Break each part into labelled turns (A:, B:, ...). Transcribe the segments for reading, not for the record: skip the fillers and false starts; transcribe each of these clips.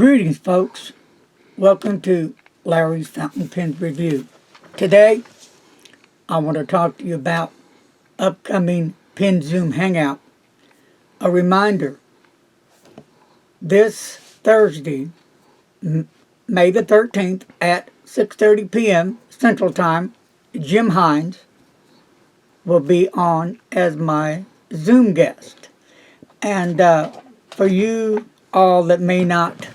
A: Greetings, folks. Welcome to Larry's Fountain Pens Review. Today, I want to talk to you about upcoming Pen Zoom Hangout. A reminder, this Thursday, May the 13th at 6:30 p.m. Central Time, Jim Hinze will be on as my Zoom guest. And for you all that may not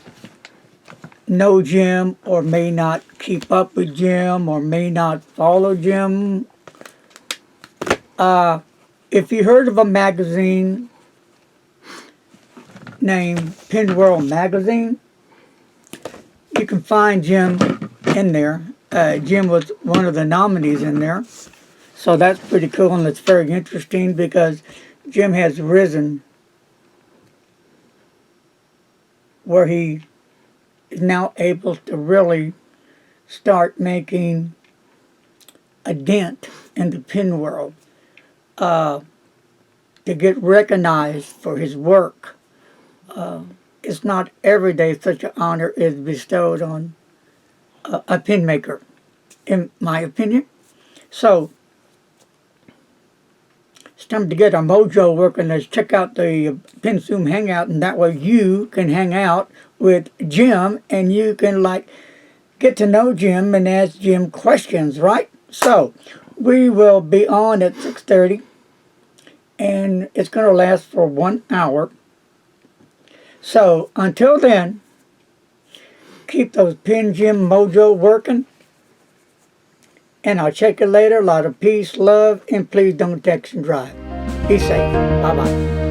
A: know Jim or may not keep up with Jim or may not follow Jim, if you heard of a magazine named Pen World Magazine, you can find Jim in there. Jim was one of the nominees in there. So that's pretty cool, and it's very interesting because Jim has risen where he is now able to really start making a dent in the pen world, to get recognized for his work. It's not every day such an honor is bestowed on a pen maker, in my opinion. So it's time to get our mojo working. Let's check out the Pen Zoom Hangout, and that way you can hang out with Jim and you can get to know Jim and ask Jim questions, right? So we will be on at 6:30, and it's going to last for 1 hour. So until then, keep those Pen Jim mojo working, and I'll check you later. A lot of peace, love, and please don't text and drive. Be safe. Bye-bye.